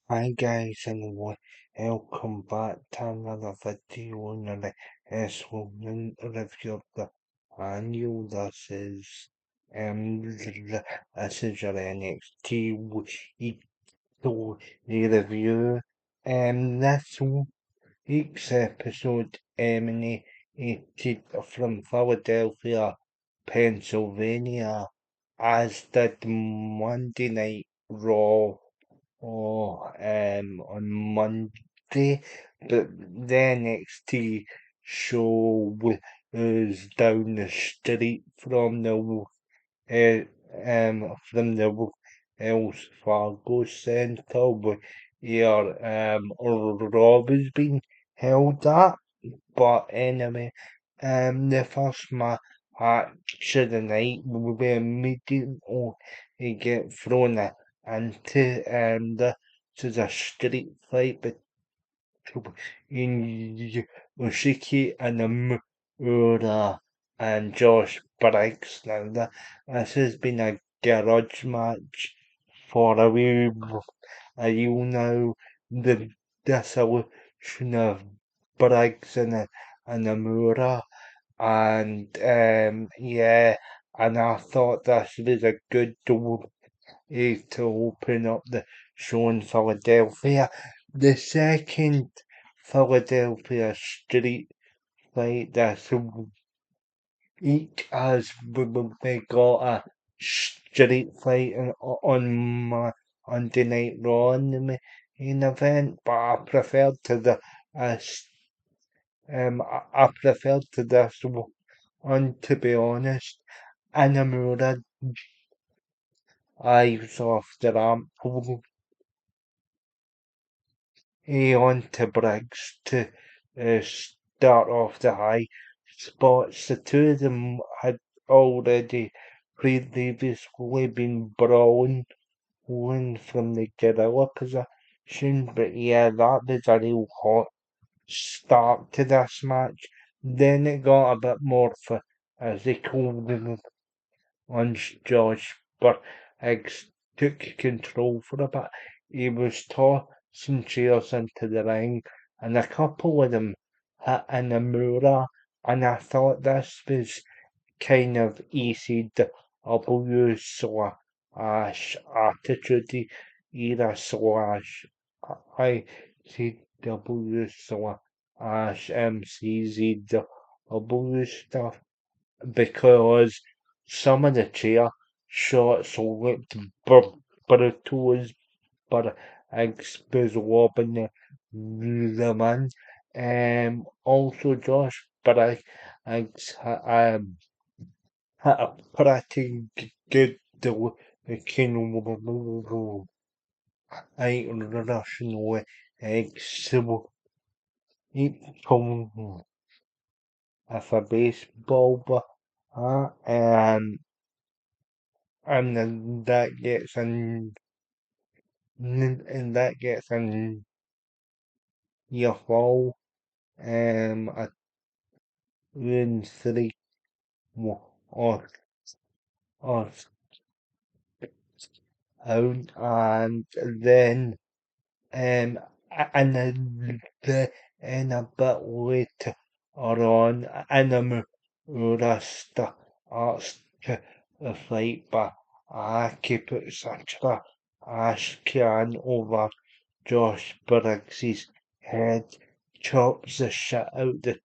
Hi guys and welcome back to another video on the S1 review of the annual. This is your NXT week review. This week's episode emanated from Philadelphia, Pennsylvania, as did Monday Night Raw. On Monday, but the NXT show was down the street from the Wells Fargo Centre where Raw was being held at. But anyway, the first match of the night, we immediately get thrown into the street fight between Yoshiki and Mura and Josh Briggs. Now this has been a garage match for a while now. The dissolution of Briggs and Mura, and yeah, and I thought this was a good to open up the show in Philadelphia. The second Philadelphia street fight this week, as we got a street fight on Monday Night Raw in the main event, but I preferred to this one, to be honest. Anamura eyes off the ramp on to Briggs to start off the high spots. The two of them had already previously been brawling from the gorilla position, but yeah, that was a real hot start to this match. Then it got a bit more physical once Josh Briggs took control for a bit. He was tossing chairs into the ring, and a couple of them hit in the mirror, and I thought this was kind of ECW slash attitude era slash ICW slash MCZW stuff, because some of the chair shots looked brutal as but Eggs was robbing the man. Also Josh Eggs had a pretty good looking Russian with eggs equal as a baseball bat, and then that gets in your fall, at round three or or out, and then and then in a bit later on, in the Mura starts to fight, but I keep it such a ash can over Josh Briggs's head, chops the shit out the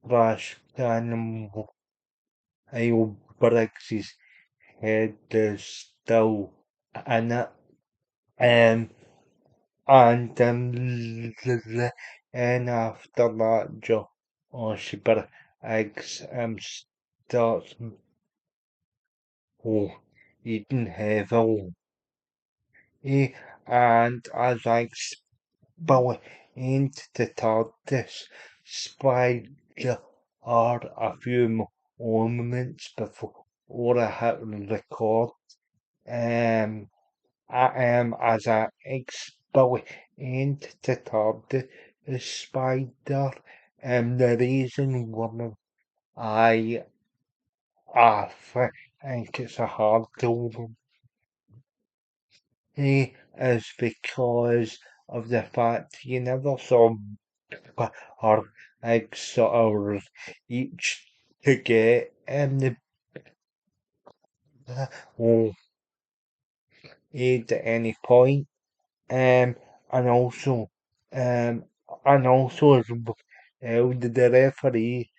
trash can while Briggs's head is still in it. Um, and then after that, Josh Briggs starts eating heavily. And as I explained to Todd, spider are a few moments before I hit record. Um, as I explained to Todd, the spider, the reason why I I think it's a hard to is because of the fact you never saw her eggs sort of each to get the or aid at any point. Um, and also, um, as the referee,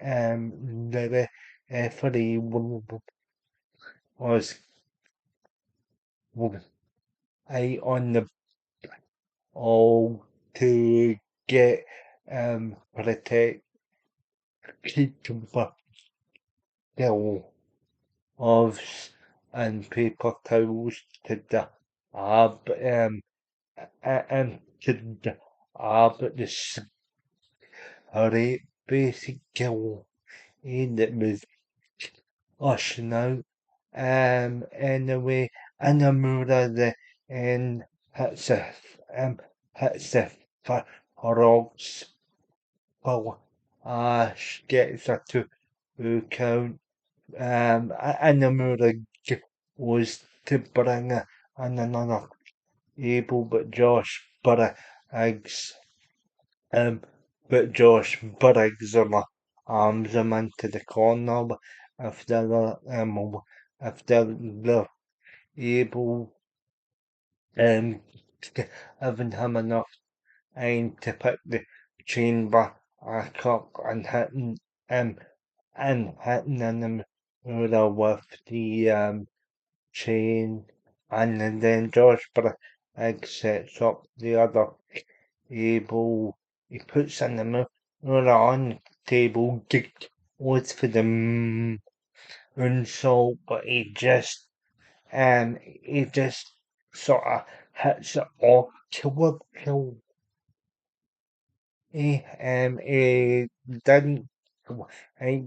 the referee was out on the all to get protect people gloves and paper towels to the and to the the sorry basic girl that was ushering out anyway and the mirror the and hits a hits the rocks well gets a two count and the mirror was to bring in another able but Briggs um Josh Briggs arms him into the corner if if they're able giving him enough time to pick the chamber back up and hitting him with the chain and then Josh Briggs sets up the other table. He puts in the mirror on the table, goes for the insult, but he just sort of hits it off kill. He didn't quite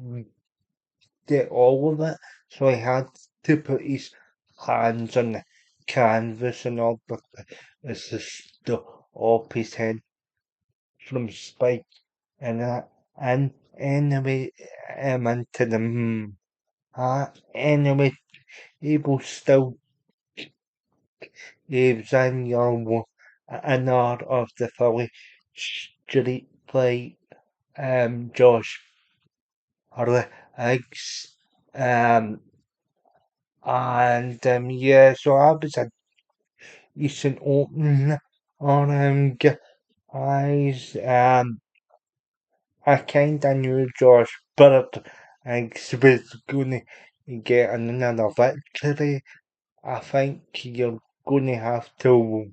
get all of it, so he had to put his hands on the canvas and all, but it's just off his head from Spike and anyway, into the anyway, he was still in your an art of the Philly street fight, Josh Riggs, and yeah, so I was a decent opening on guys, I kinda knew Josh Burt was gonna get another victory. I think you're gonna have to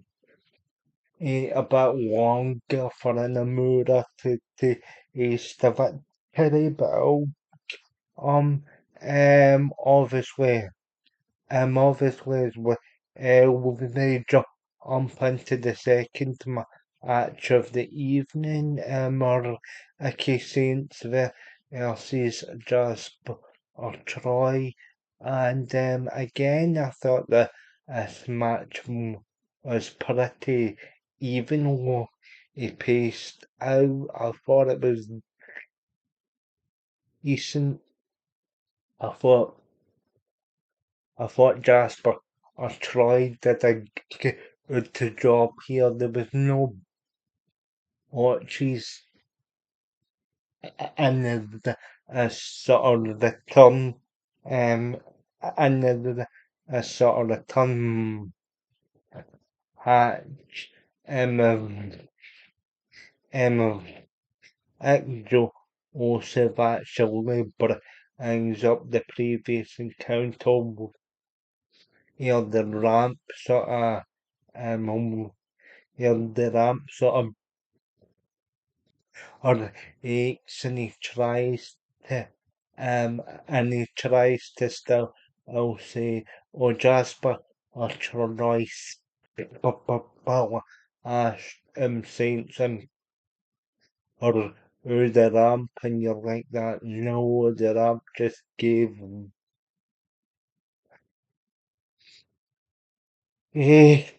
wait a bit longer for Namura to ace the victory, but um obviously obviously we jump into the second match of the evening, or Aki Saints versus Jasper or Troy. And again, I thought that this match was pretty even though it paced out. I thought it was decent. I thought I thought Jasper or Troy did a good job here. There was no botches and sort of the turn and sort of the turn hatch um, Joe also actually brings up the previous encounter with the ramp sort of the ramp sort of or aches and he tries to still I'll say or Jasper or Troy's Saints and or the ramp and you're like that no the ramp just gave that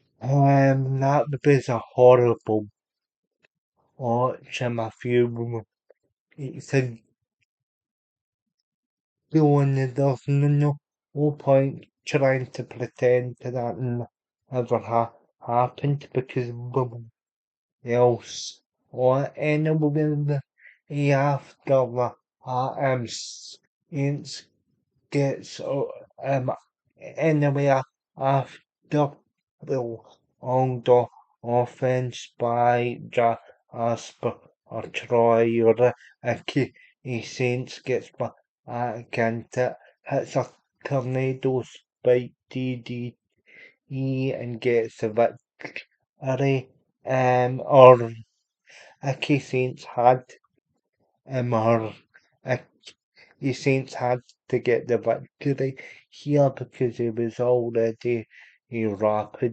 was a horrible watch and a few it's a doing there's no point trying to pretend to that never happened because else or anyone after the Saints gets anywhere after the on the offense by Jasper or Troy or he Saints gets back against it, hits a tornado spike DDE and gets a victory. Or Aki Saints had or Aki Saints had to get the victory here because he was already rapidly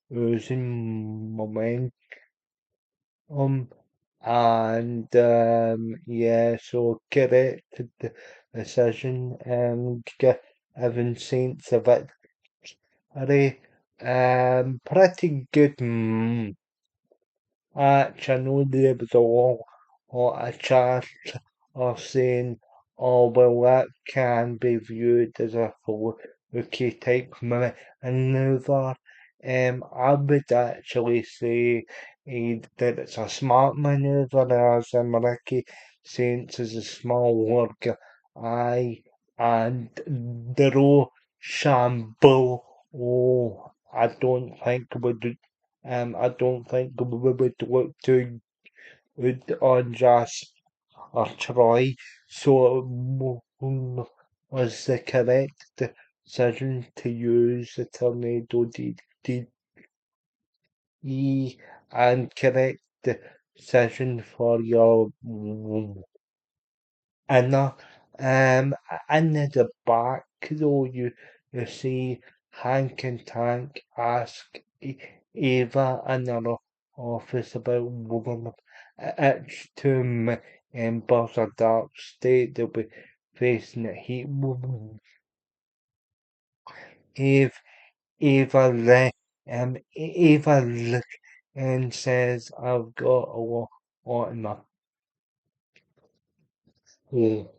losing momentum. And yeah, so correct decision. Evan Saints a victory. Pretty good. I know there was a chat of saying, oh, well, that can be viewed as a rookie type maneuver. I would actually say that it's a smart maneuver, as Ricky Saints is a small guy, and the raw shamble. Oh, I don't think we would look too good on Jas or Troy, so was the correct decision to use the tornado DDE and correct decision for your inner in the back though you see Hank and Tank ask Eva in their office about woman. It's two members of Dark State that will be facing the heat woman. Eve Eva Eva look and says I've got a lot in my home.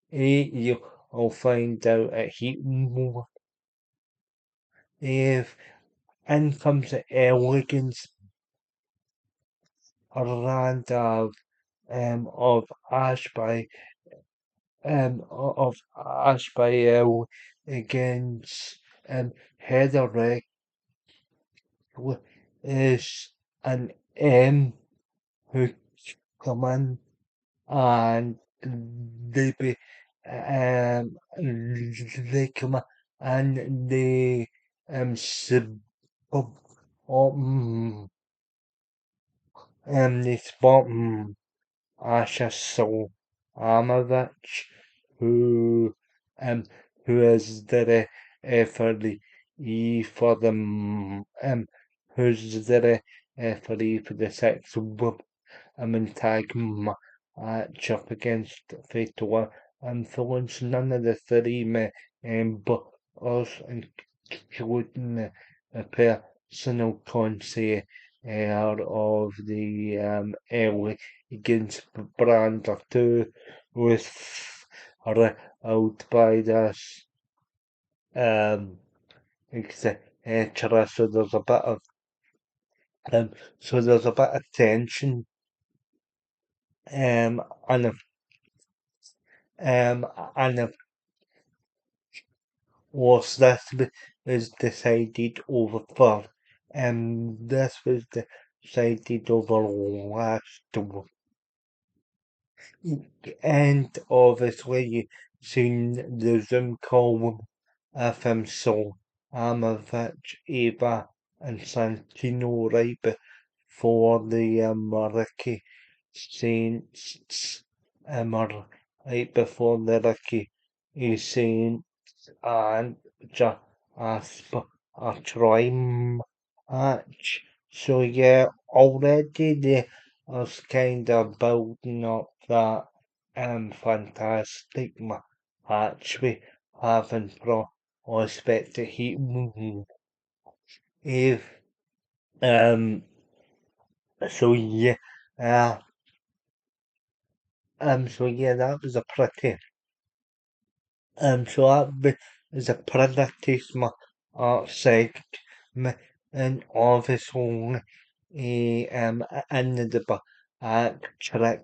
You'll find out at heat woman. If in comes the elegance brand of Ashby Ashby against Heather Rick is an M who come in and they be they come in and they sub they spot Asha Amovich, who um who is the referee for the who's the referee for the six women tag match up against Fatal Influence. None of the three but us including the personal conseil of the early against brand or two with out by this etc. So there's a bit of tension um and if and if was was decided over for this was decided over last and obviously you seen the Zoom call of so Amovich, Eva and Santino right before the Ricky Saints right before the Ricky Saints and Jasper Troy match. So yeah, already they was kind of building up that fantastic match we have in prospect to heat if so yeah uh, so yeah that was a pretty so that was a pretty smart segment and obviously and the track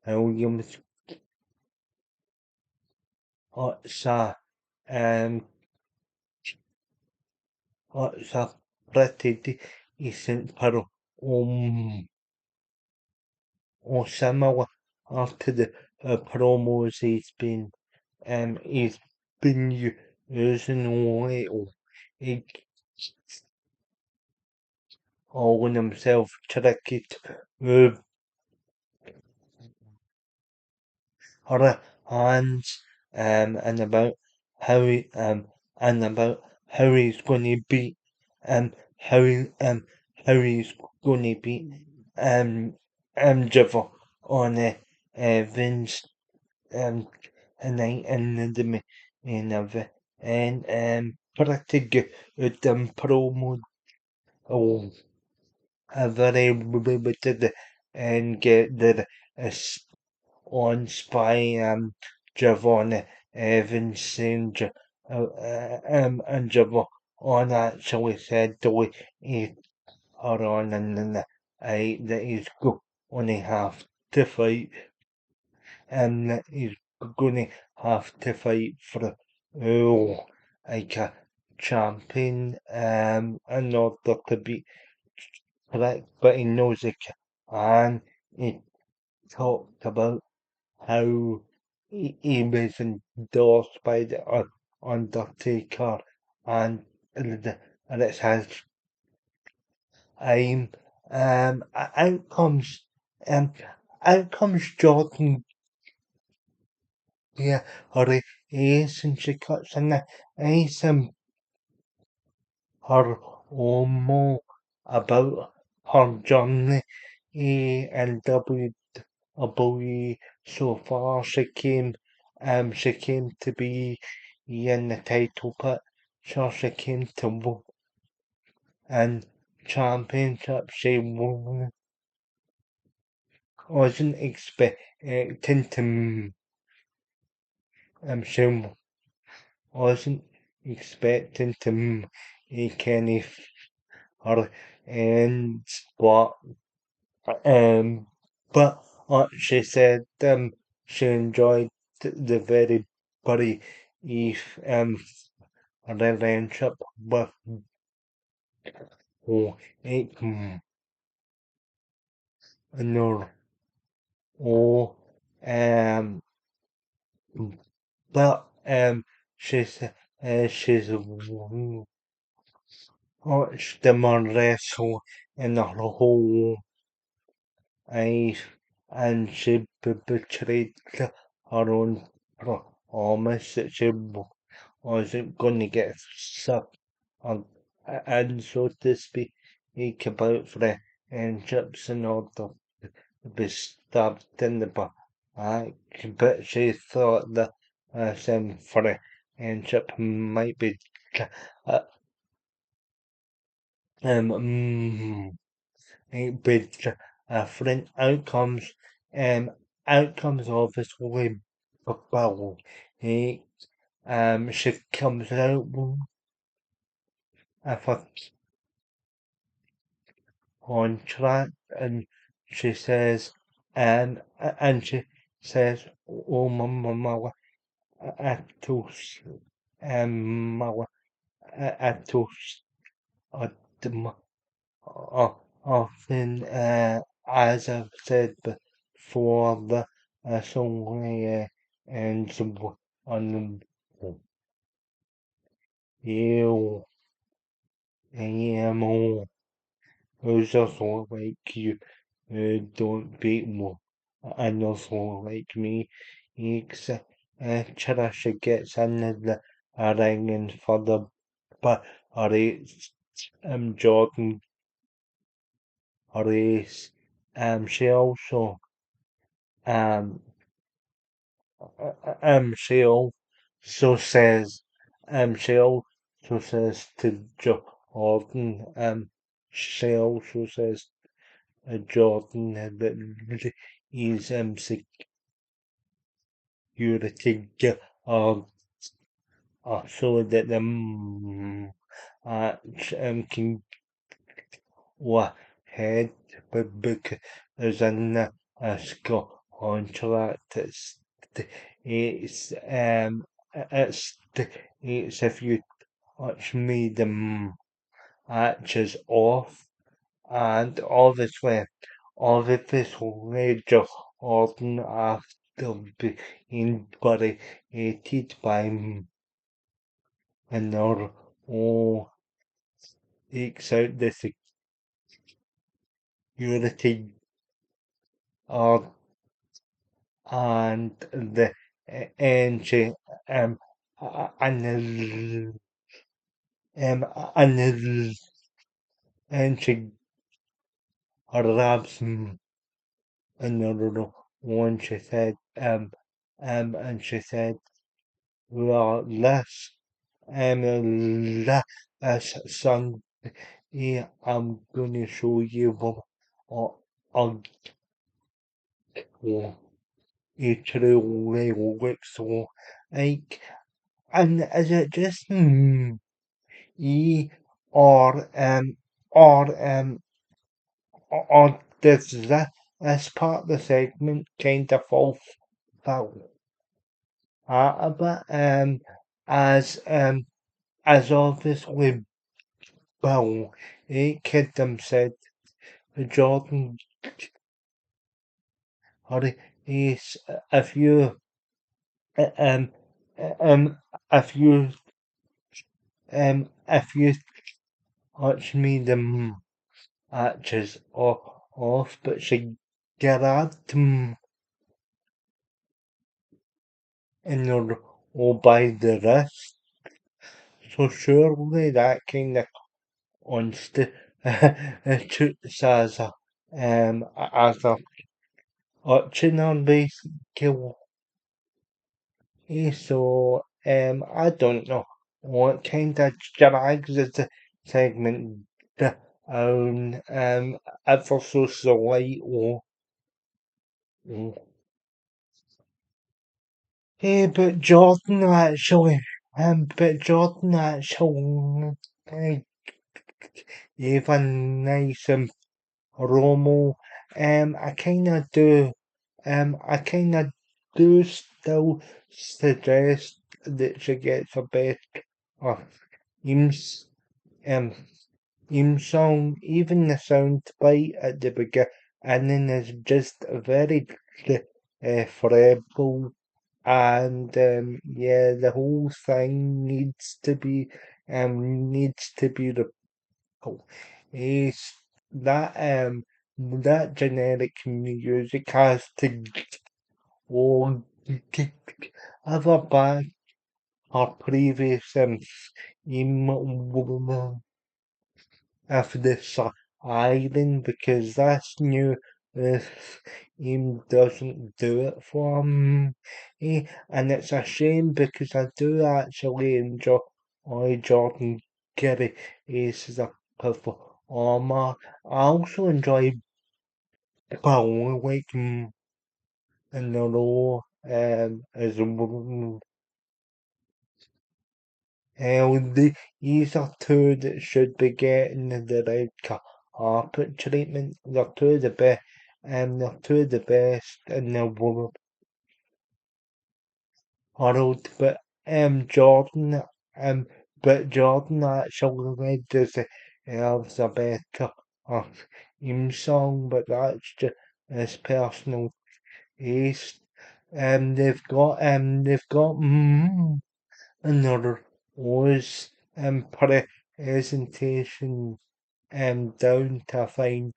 Williams sa sa pretty decent pero similar after the promos he's been using lately. He calling himself tricky with her hands and about how he and about how he's gonna beat how he how he's gonna beat Java on Vince a night in the main event and pretty good promo oh a very limited and get the on Spy Javon Evans saying and Javon actually said the way he are on and then that he's gonna have to fight and that he's gonna have to fight for like a champion in order to be correct, but he knows it and he talked about how he was endorsed by the Undertaker and it's his aim. Out comes um, out comes Jordan yeah, or he is and she cuts in the ice her more about her journey and WWE so far she came to be in the title pit so she came to win and championship she won wasn't expecting to she wasn't expecting to Kenny her and um but she said she enjoyed the very brief relationship with it no oh um but she's watched them wrestle in her whole life and she betrayed her own promise that she wasn't going to get sucked on and so to speak about friendships in order to be stabbed in the back. But she thought that some friendship might be uh, um, mm, might be different outcomes obviously well she comes out with a contract and she says and she says oh mama atos mama atos often as I've said before the song ends on you am who's also like you don't beat more and also like me it's Chirasha gets in the ring and for the but race Jordan race she also um she also says she also says to Jordan she also says Jordan that he's security so that can go ahead, but because in a school contract, it's it's if you touch me the matches off, and obviously Jordan after being buried by another all takes out the security uh, and the entry and the and the entry grabs another one. She said and she said, well, last Sunday I'm gonna show you what I'll it really looks like. And is it just E or or does this part of the segment kind of fall foul out a bit? As as obviously Bill Kidham said, Jordan, or is if you um um if you watch me the matches off, but she grabbed him in her or by the wrist. So surely that kind of honesty shoots as a option on basically. So I don't know what kind of drags the segment down ever so slightly. But Jordan actually uh, gave a nice promo. I kind of do still suggest that she gets a better theme, um, theme song. Even the sound bite at the beginning is just very fragile. And yeah, the whole thing needs to be is that that generic music has to go ever back our previous theme of this island because this new uh, theme doesn't do it for me. And it's a shame because I do actually enjoy Jordan Gary as a performer. I also enjoy Paul Wake in the role as these are two that should be getting the red carpet treatment. They're two of the best in the world. Um, but Jordan actually has a better uh, theme song, but that's just his personal taste. They've got another was presentation down to fine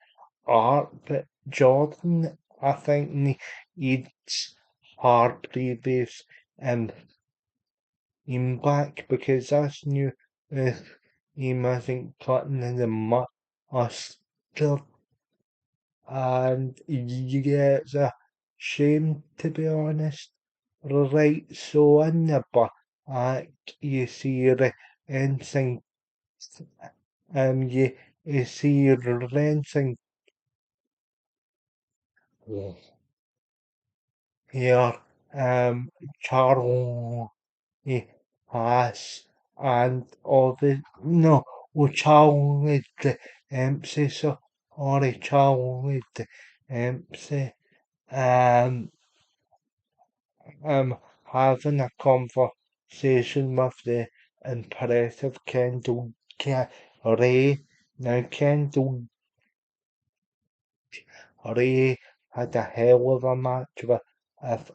art, but Jordan, I think, needs hard previous him back because that's new. Uh, he isn't cutting in the mustard, and yeah, it's a shame to be honest. Right, so in the back, you see the ensign, you see the ensign here, Charles has, and all the no, challenge the MC, so or a challenge the MC. Um, Having a conversation with the impressive Kendall Ray. Now Kendall Ray had a hell of a match with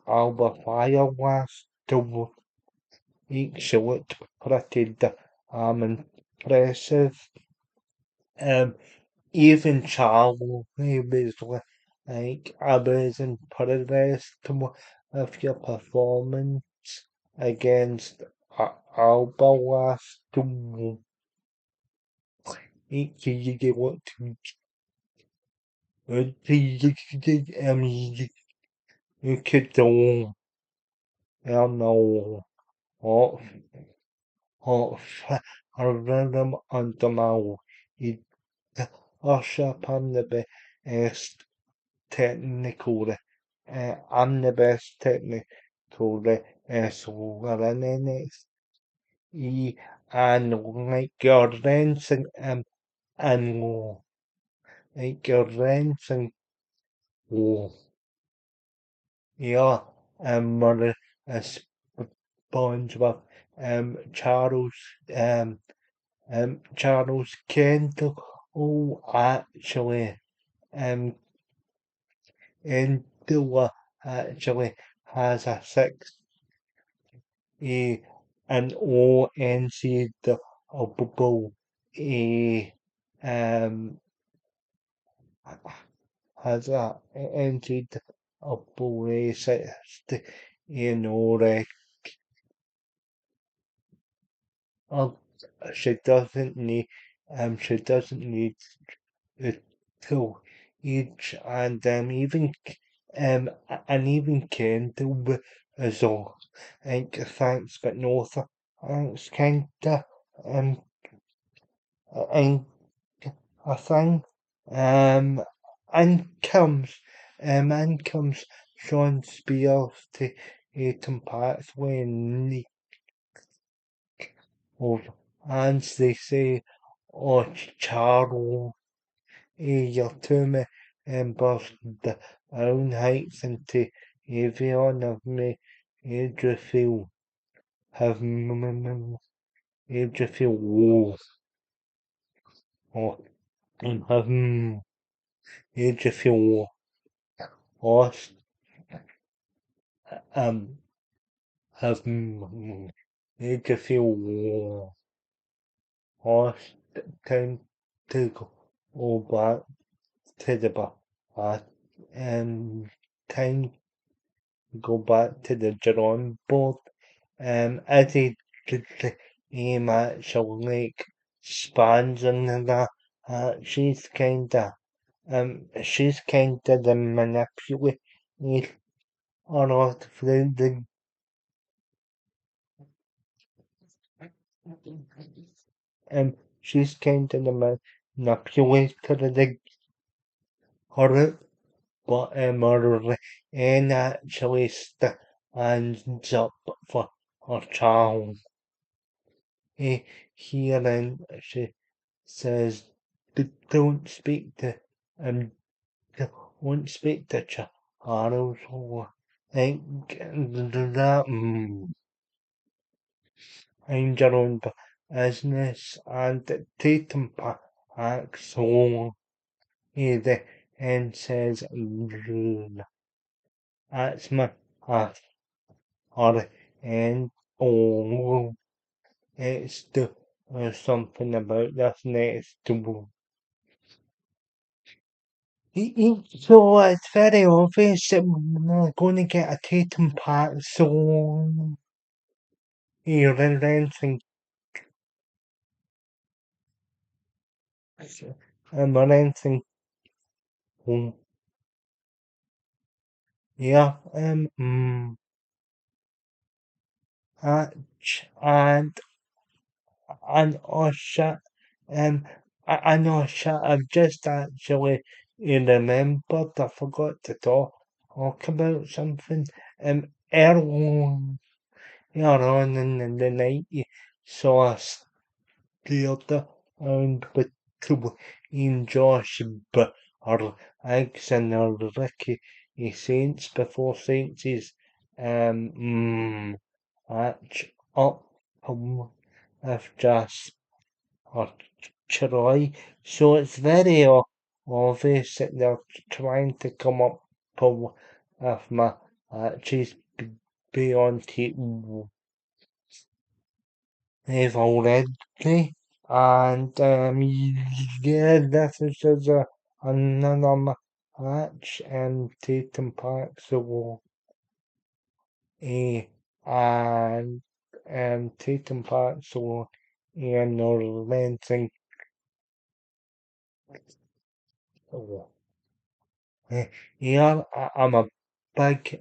Alba Fire last week. She looked pretty impressive. Um, Even Charlie was like, I was impressed with your performance against Alba last week. You looked good. You could do, I don't know, what, what, a rhythm under my you usher upon the best technically. I'm the best technically, so we're in NXT, and like your dancing and like your dancing, oh, yeah, we're a sponge with Charles um Charles Kendall. Oh, actually, um, Kendall actually has a six an ONCW um has a NCAA sixty, like uh, she doesn't need she doesn't need it to each and and even Kendall as well. Like thanks but no thanks kinda um and a thing. And comes and comes Sean Spears to Aiton Pathway and Nick over. And they say, oh, Charles, you're too me burst the own heights into Avion of me, Adriel have Adriel, oh, have Adriel, lost, um, have Adriel, lost time to go back to the um, time go back to the drawing board. As he did the aim at like spans and that, she's kinda the manipulator or she's kinda the manipulator of the horror, but and actually stands up for her child. Here and she says, Don't speak to um won't speak to Charles or like that mind your own business and Tatum acts so the and says that's my or and oh it's something about this next to so it's very obvious that we're going to get a Tatum pack so here and renting we're renting yeah uh, and oh shit I know shit I've just actually remembered I forgot to talk about something earlier on in the night you saw us theatre and between Josh Briggs and Ricky Saints before Saints' match up with Jasper Troy. So it's very obvious that they're trying to come up with matches beyond they've already. And yeah, this is just another match. Tatum Parks will and Tatum Parks will and Lansing. Yeah, big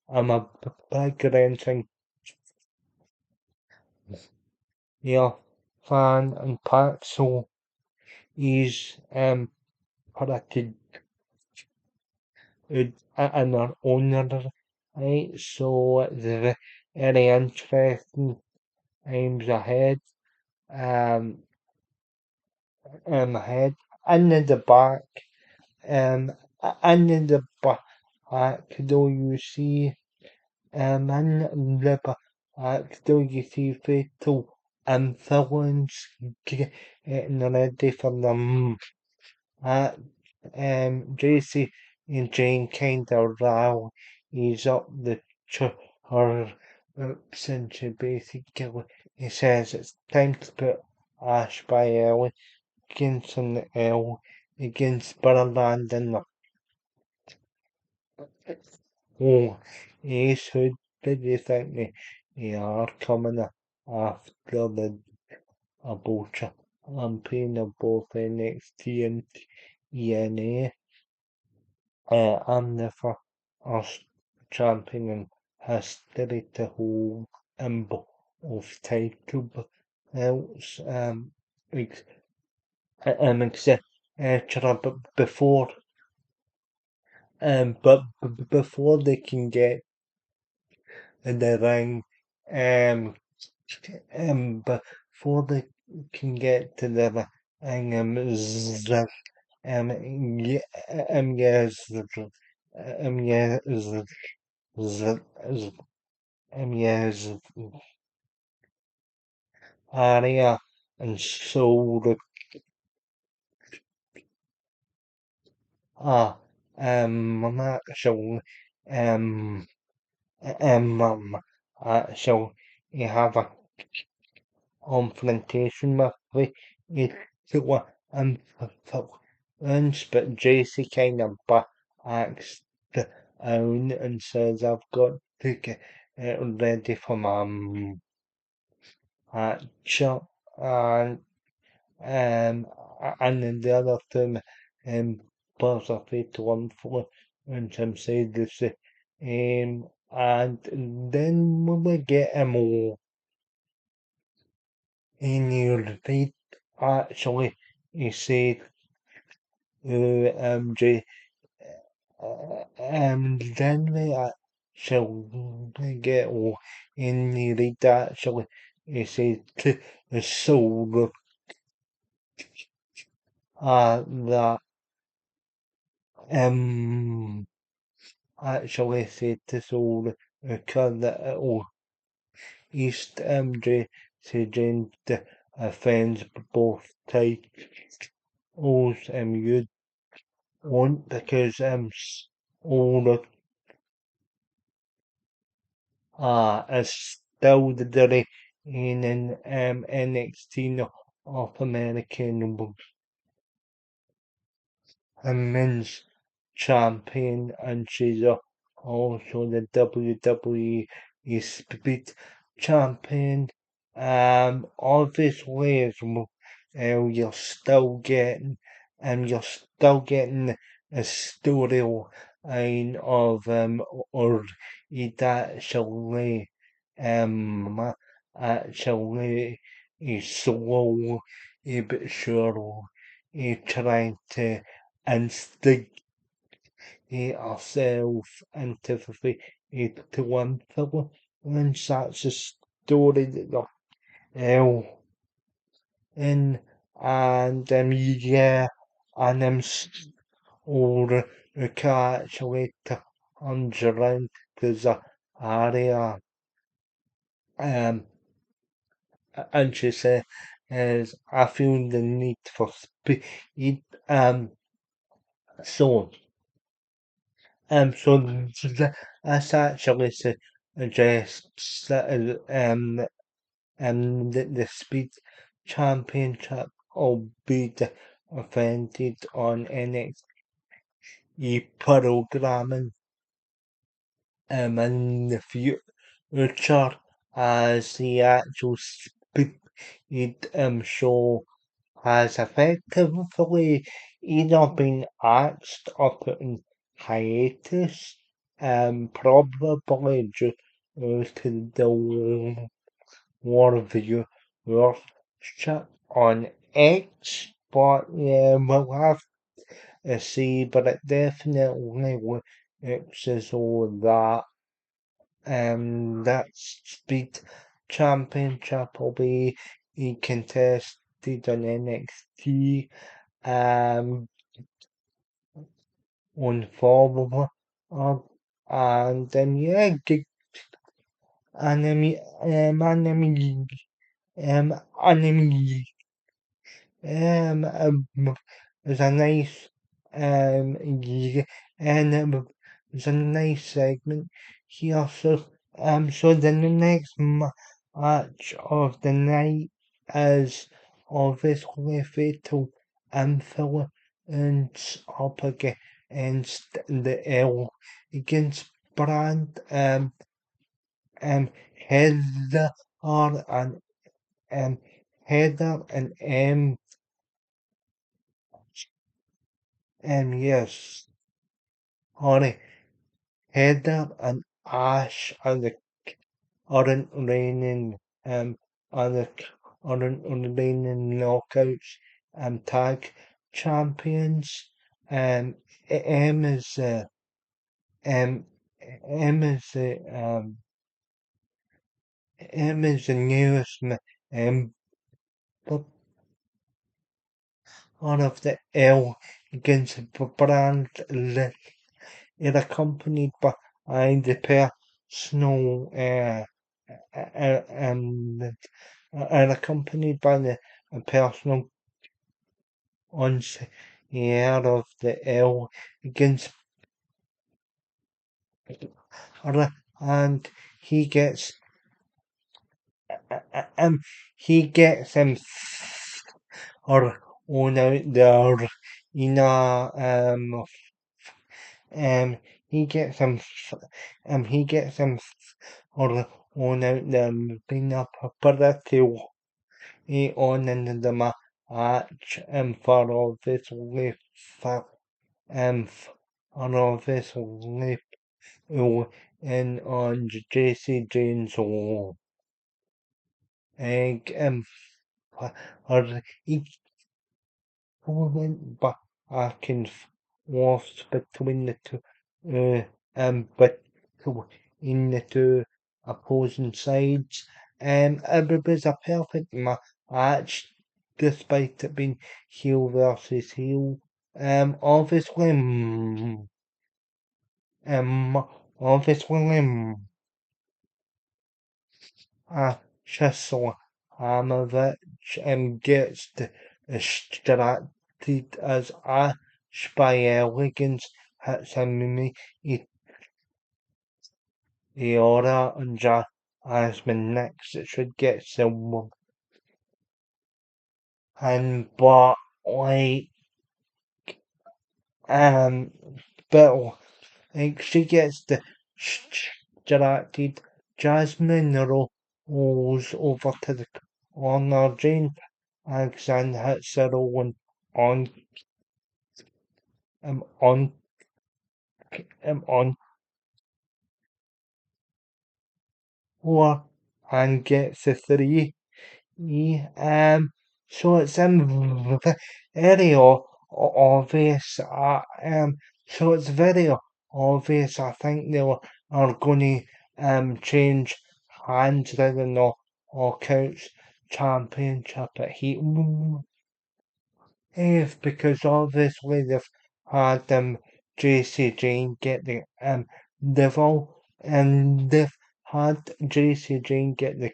I'm a big Lansing yeah fan and Parks so he's pretty good in our owner right so it's very interesting times ahead um ahead and in the back um and in the back do you see in the back do you see Fatal influence getting ready for them Jacy Jayne kind of rallies up the her since she basically he says it's time to put Ash by Ellie against an L against Berland in the oh Ace who did you think they are coming after the abortion campaign of both NXT and ENA I'm the first champion in history to hold both title belts. Etc. But before they can get in the ring, um, before they can get to the ring, yeah, yes, yes, yes, area, and so the ah, actually, um, so you have a confrontation with the influence, but Jacy kind of backs down and says, I've got to get ready for my matchup. And and then the other two players are fatal influence and say the same. And then when we get more in your feed, actually, he said, J, then we actually get more in the read, actually, he said, the soul that, actually said to soul, that it'll East Jacy Jayne offends both titles you want because all the is still the dirty in an NXT North American Women's Champion and she's also the WWE Speed Champion. Obviously as well, you're still getting a storyline of or it actually is slow but sure trying to instigate ourselves into the to one film and such a story that you're in and yeah, and or you can actually turns around to the area, um, and she said, I feel the need for speed, so, so that's actually suggests that, the speed championship will be defended on NXT programming in the future as the actual speed show has effectively either been axed or put in hiatus, probably due to the war viewership on X, but yeah, we'll have to see, but it definitely looks as though that speed championship will be contested on NXT on forward and yeah, anime anime anime it's a nice yeah, and it's a nice segment here. So the next match of the night is obviously Fatal Influence up against the L against Brand Heather and um Heather and yes, sorry, Heather and Ash are the current reigning are the current reigning knockouts tag champions. M is um M is M is the newest member of the L against Brand. It accompanied by the personal and accompanied by the personal onset of the L against her, and he gets um or on out there in a um he gets him he gets him or on out there being a pretty on in the match for obviously for for obviously in on Jacy Jayne's egg or each went back and forth between the two but in the two opposing sides. It was a perfect match despite it being heel versus heel. Obviously, obviously, Chisel Amovich gets distracted as Ash by elegance hits him in the aura and Jasmine next it should get someone and but like um but like she gets distracted. Jasmine rolls over to the corner. Jane Alexander hits her on on on her and gets a three. So it's very obvious. So it's very obvious. I think they are going to change hands rather than or coach championship at Heatwave. If because obviously they've had Jacy Jayne get they've had Jacy Jayne get the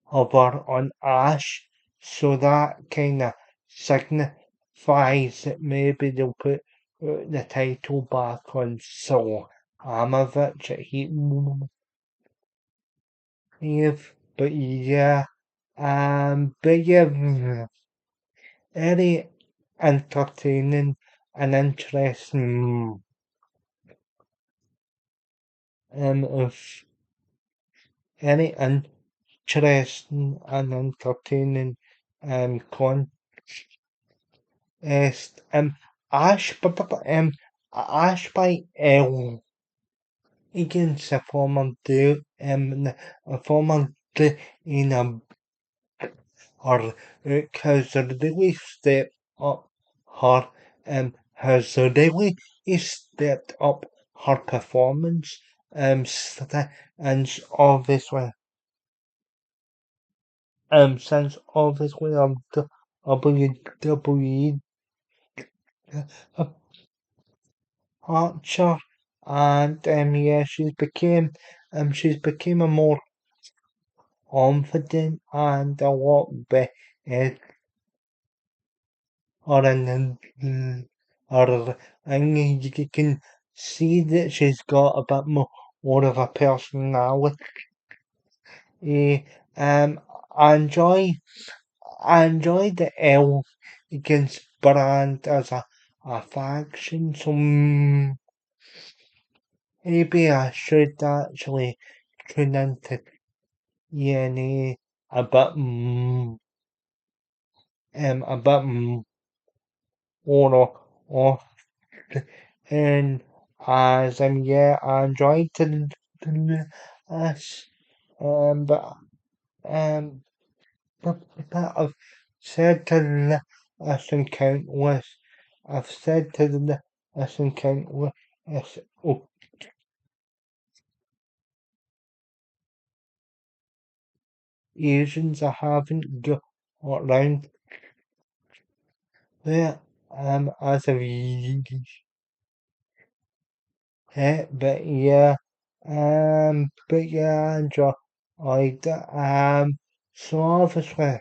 cover on Ash, so that kind of signifies that maybe they'll put the title back on Saul Amovich at Heatwave. But yeah, very entertaining and interesting of very interesting and entertaining contest. Ash, Ash by L against a former in a or has really stepped up her has stepped up her performance and obviously since obviously WWE Archer and yeah she's became a more confident and a lot better or and you can see that she's got a bit more of a personality. Um, I enjoy I enjoy the L against Brand as a faction, so maybe I should actually tune into ENA a bit a bit more and as yeah, I enjoyed the us but um but I've said to listen countless I've said to the listen countless occasions I haven't got around there as of yet, but yeah, I enjoyed it. So obviously,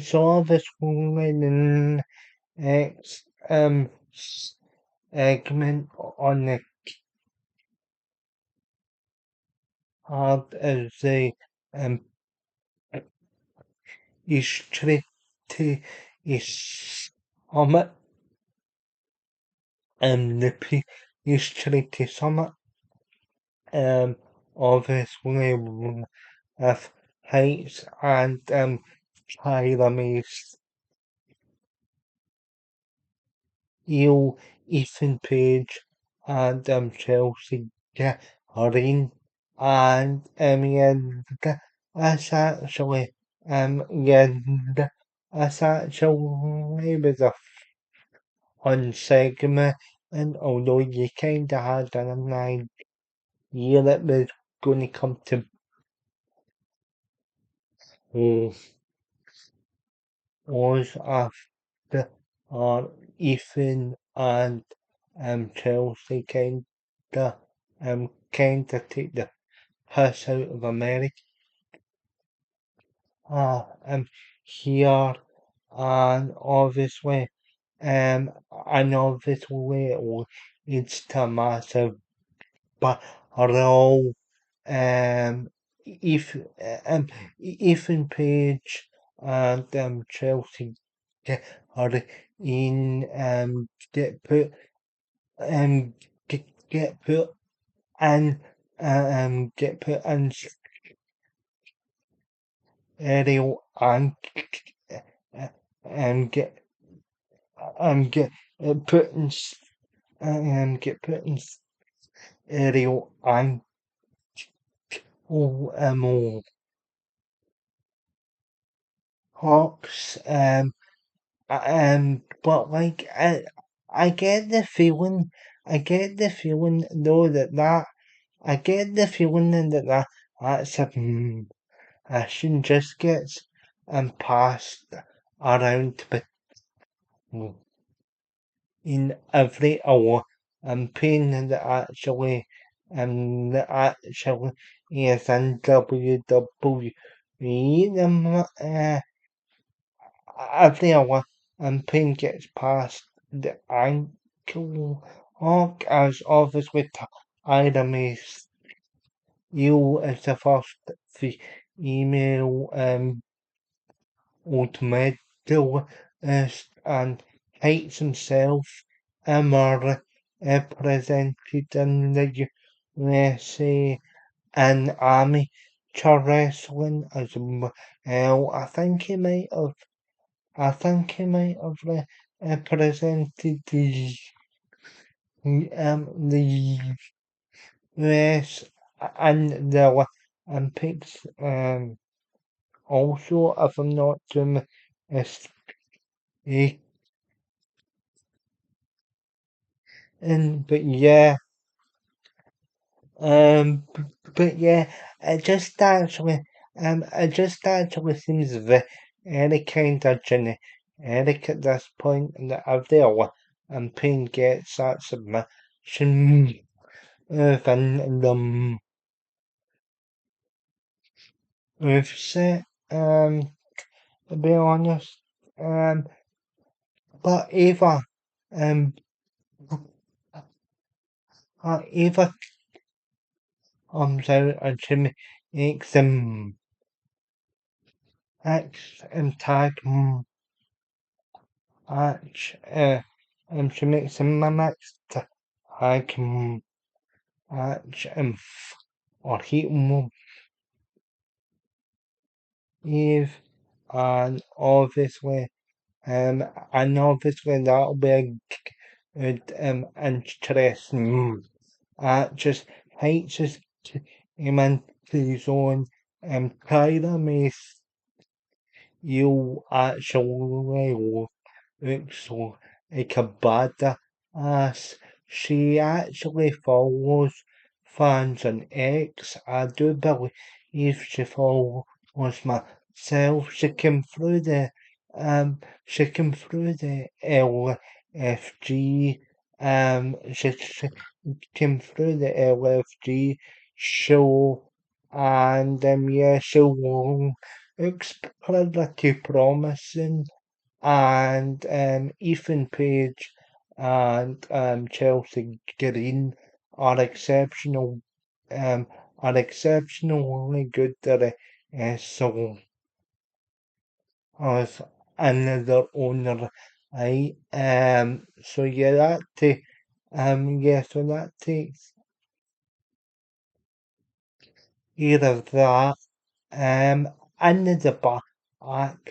so obviously, the next segment on the card is the um history to is summit the history to summit obviously with Heights and Tyler Eel, Ethan Page, and Chelsea Green, and yeah, that's actually yeah, that's actually was a fun segment, and although you kinda had an idea that was going to come to was after Ethan and Chelsea kinda take the piss out of America here and obviously it leads to a massive battle if Ethan Page and Chelsea are in get put um get put and get put in stereo and get put in get put in stereo and oh, Hawks but like I get the feeling though that I get the feeling that's a I shouldn't just get passed around in every hour and pain that actually is in WWE. Every hour and pain gets past the ankle hook as obviously Iramis you as the first female medal and Heights himself are represented in the USA and amateur wrestling as well. I think he might have represented the US and the Olympics. Also, if I'm not doing mistaken, but yeah, um, but yeah, it just actually seems very kind of generic at this point, and that if they are and Payne gets that submission within the moveset, to be honest, but um, Eva comes out and she makes them X and tag match, she makes him a next tag match, or Heatwave, and obviously, that'll be a good, interesting just hates his him into his own kinda makes you actually looks like a badass. She actually follows fans on X. I do believe she follows myself. She came through the LFG. She came through the LFG show, and yeah, she looks pretty promising, and Ethan Page and Chelsea Green are exceptional, um, are exceptionally good at it. So as another owner, right? So yeah, so that takes either that. Um, under the back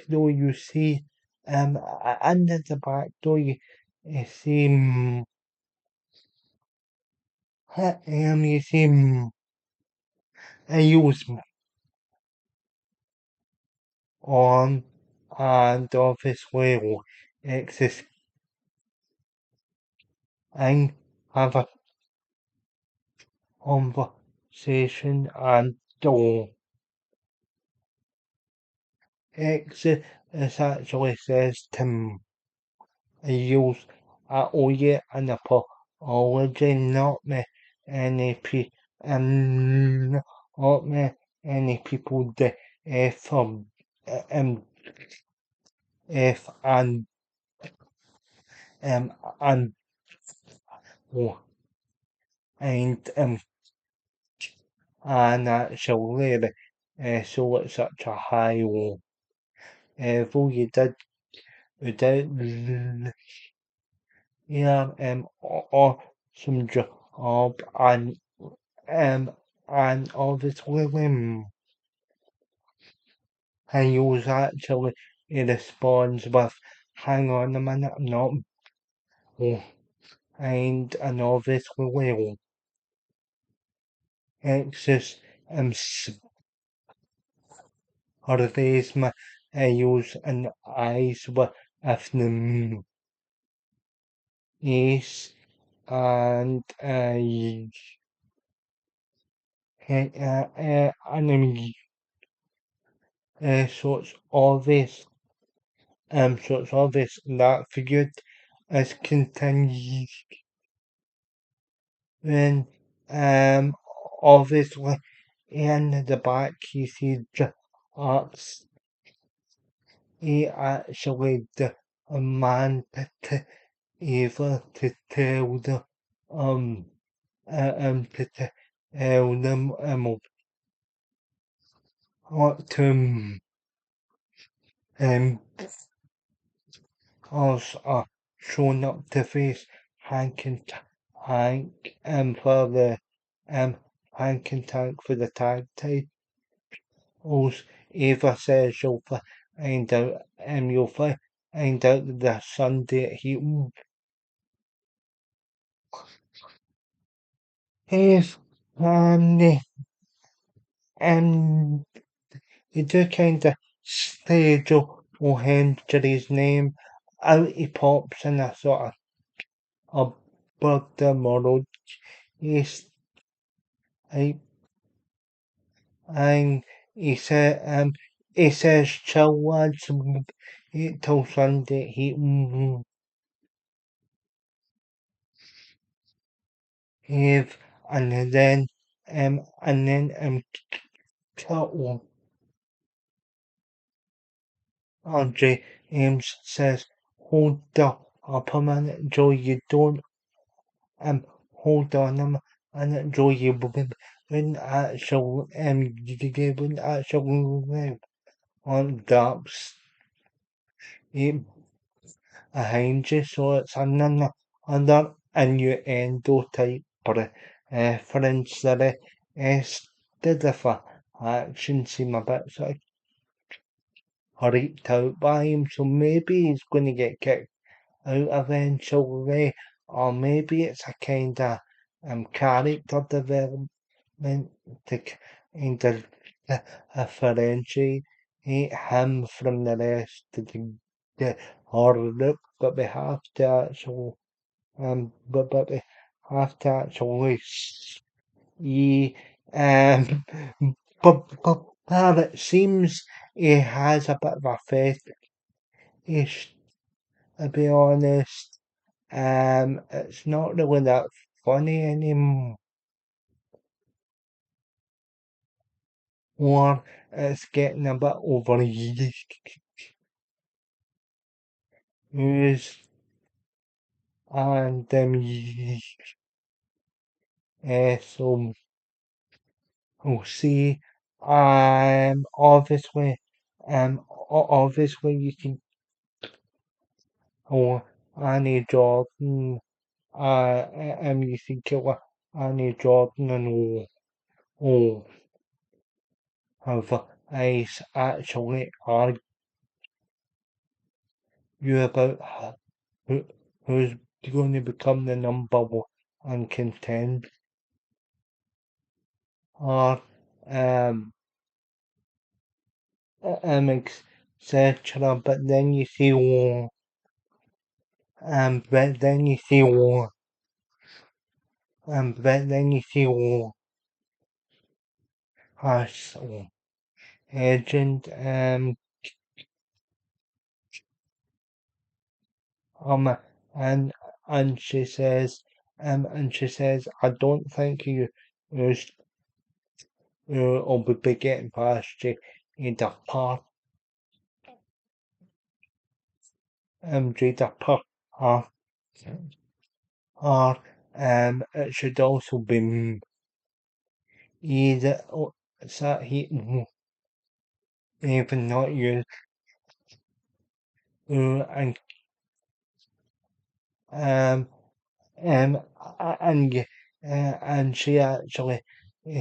door, you see, under the back door, you see, you see, I use on, and obviously, exist and have a conversation, and door exit is actually says to use owe you an apology, not me any people the from um if um and oh, and actually so it's such a high though you did yeah awesome job um and obviously he was actually he responds with hang on a minute I'm not oh, and obviously access surveys my use and eyes with if the is and and so it's obvious So it's obvious that feud is continuing. Um, Obviously, in the back, he sees Arts. He actually the a man to Eva to tell the um to tell them what to um us showing up to face Hank and Hank for the um Hank and Tank for the tag titles. Eva says find out you'll find out the Sunday at Heatwave. If um um you do kinda stage or Henry's name out he pops in a sort of birthday model. He's I and he says chill lads till Sunday he if and then cut one Andre Ames says hold up a minute Joe you don't hold on a minute Joe you wouldn't actually you wouldn't actually on Daps behind you, so it's another innuendo type reference that instead of action seem a bit sort of freaked out by him, so maybe he's going to get kicked out eventually, or maybe it's a kind of character development to kind of differentiate him from the rest of the horror group, but we have to actually, but we have to actually see, but it seems he has a bit of a fetish, to be honest. It's not really that funny anymore. Or it's getting a bit overused. And so we'll see. Obviously, obviously you can. Oh, Annie Jordan. You think Annie Jordan and oh, have Ice actually argue about who, who's going to become the number one contender, or etc. But then you see war, but then you see war, but then you see war has agent, um, and and she says, I don't think you will be getting past you in the part, the part, or, or, it should also be either, so he, even not you, and, um, um, and, and she actually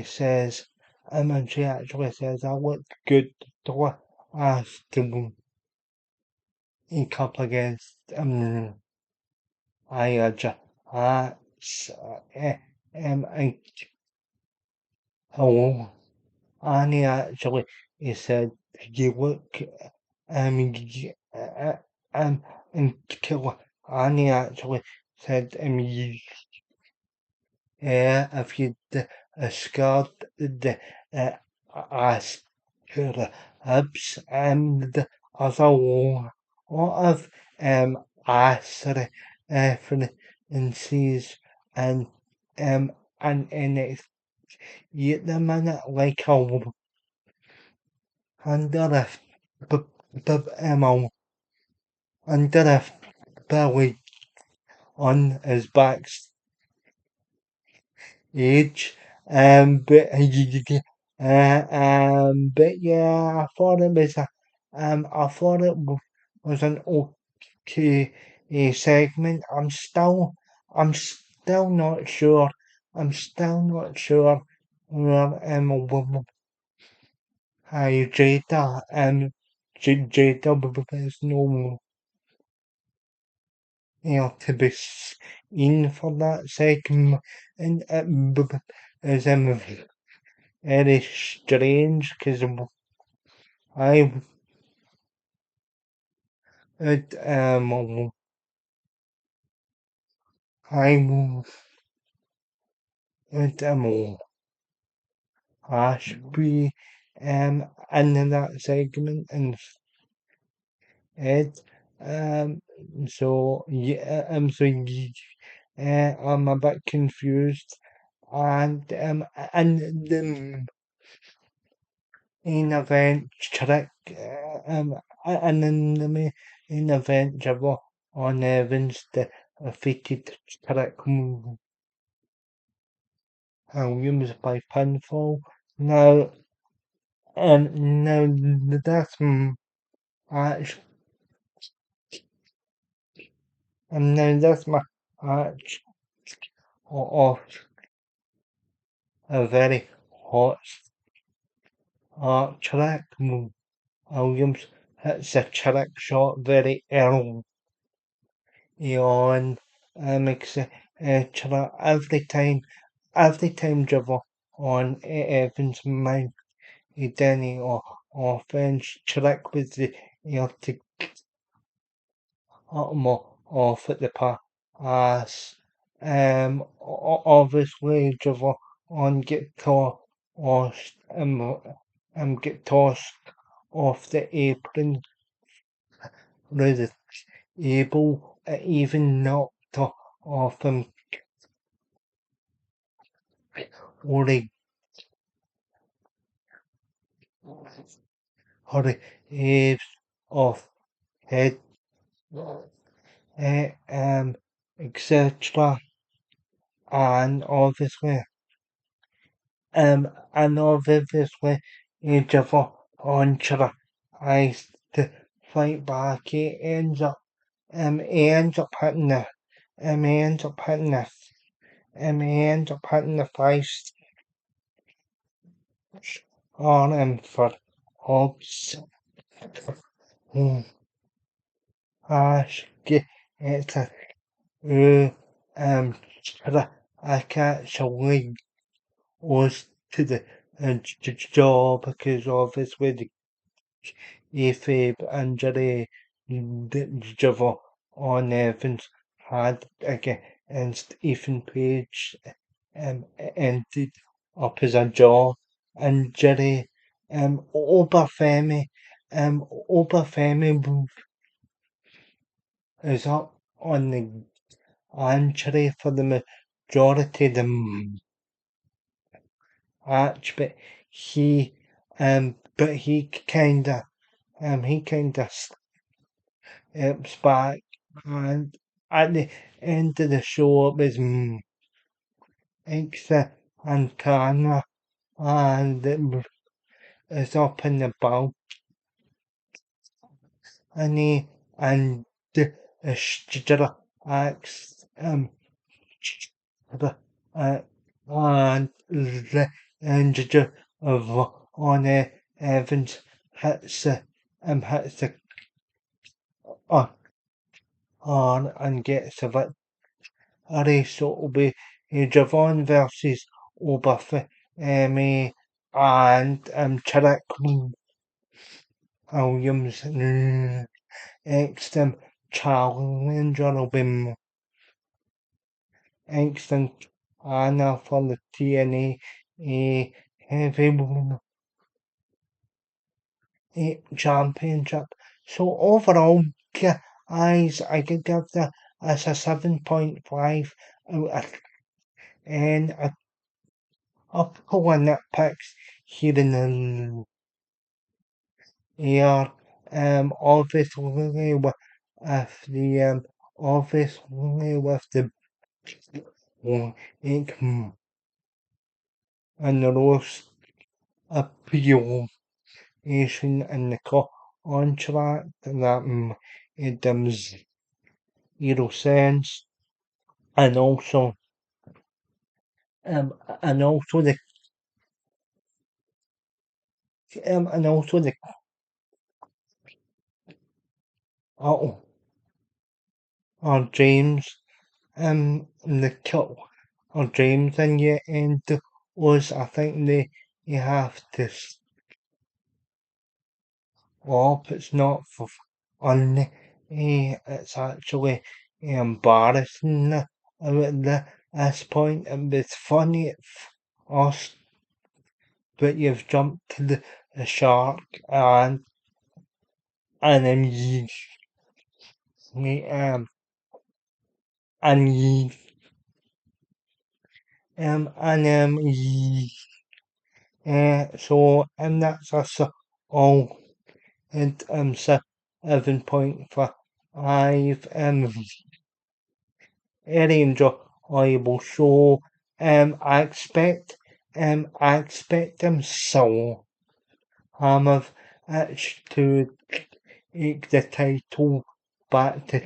says, and she actually says, I look good to ask to up against, I, and, oh, Annie actually, he said, you look, y- and kill Annie actually said, if you scared the ask her abs and the other lot of acid references and it's at the minute like under a under a belly on his backstage. But yeah, I thought it was I thought it was an okay segment. I'm still not sure. I'm still not sure where Jada Jada is no to be seen for that segment, and it is very strange because I it I it I should be in that segment instead. So yeah, I'm a bit confused, and the main event trick, and in the main event, Jabba on Evans defeated Trick Williams by pinfall. Now, now this match, and now this match of a very hot Trick Williams hits a trick shot very early on, makes every time Jabba on Evans' mind. He didn't offense Trick with the to off at the pass. Obviously, Javon get tossed off the apron with the able even knocked off him or he off head uh, um etc. And obviously and obviously Javon tries to fight back. He ends up hitting the he ends up hitting the he ends up hitting the face on him for Hobbs. Ash it's a um I can't actually was to the job because obviously the Heatwave injury that Javon on Evans had against Ethan Page ended up as a jaw injury. Obafemi is up on the injury for the majority of the match, but he kinda steps back, and at the end of the show it was Ixa and Kana, and it was up in the bow, and the Shijara acts the and the Shijara of on Evans hits the uh, on and gets a victory, so it'll be Javon versus Obafemi and Chirac Williams next challenger will be instant Anna for the TNA heavyweight championship. So overall, eyes, I could give that as a 7.5 out of 10. A couple of nitpicks here in the air. Obviously with obviously with the ink and the roast appeal in the contract that it does zero sense, and also um and also the and also the oh, James the kill or James and yet and was I think they you have to stop. It's not for fun. It's actually embarrassing at this point. And it's funny us, but you've jumped to the shark and then you and you so and that's us all and 7.5 very enjoyable show. I expect them so of to take the title back to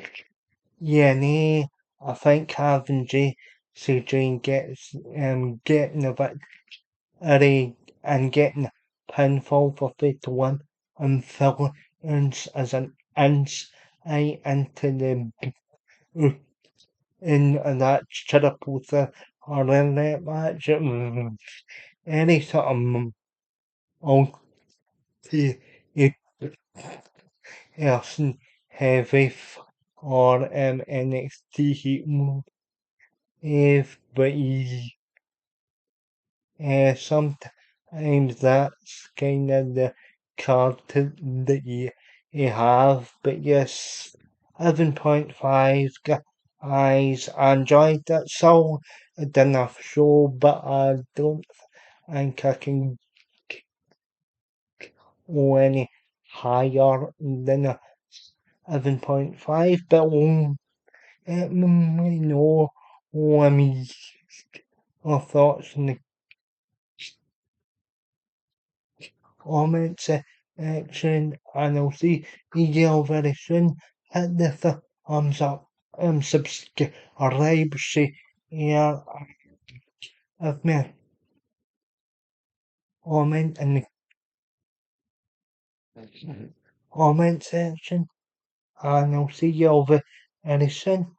TNA. I think having Jacy Jayne getting the victory and getting pinfall for Fatal One and Phillips as an insight into in that triple threat or in that match. Any sort of multi person heavy or NXT Heatwave, but sometimes that's kind of the card that you have. But yes, 11.5 guys. I enjoyed that so enough show, but I don't think I can go any higher than a 11.5. But let me know what your thoughts in the comment section, and I'll see you all very soon. Hit the thumbs up and subscribe, share, of me comment in the comment section, and I'll see you all very soon.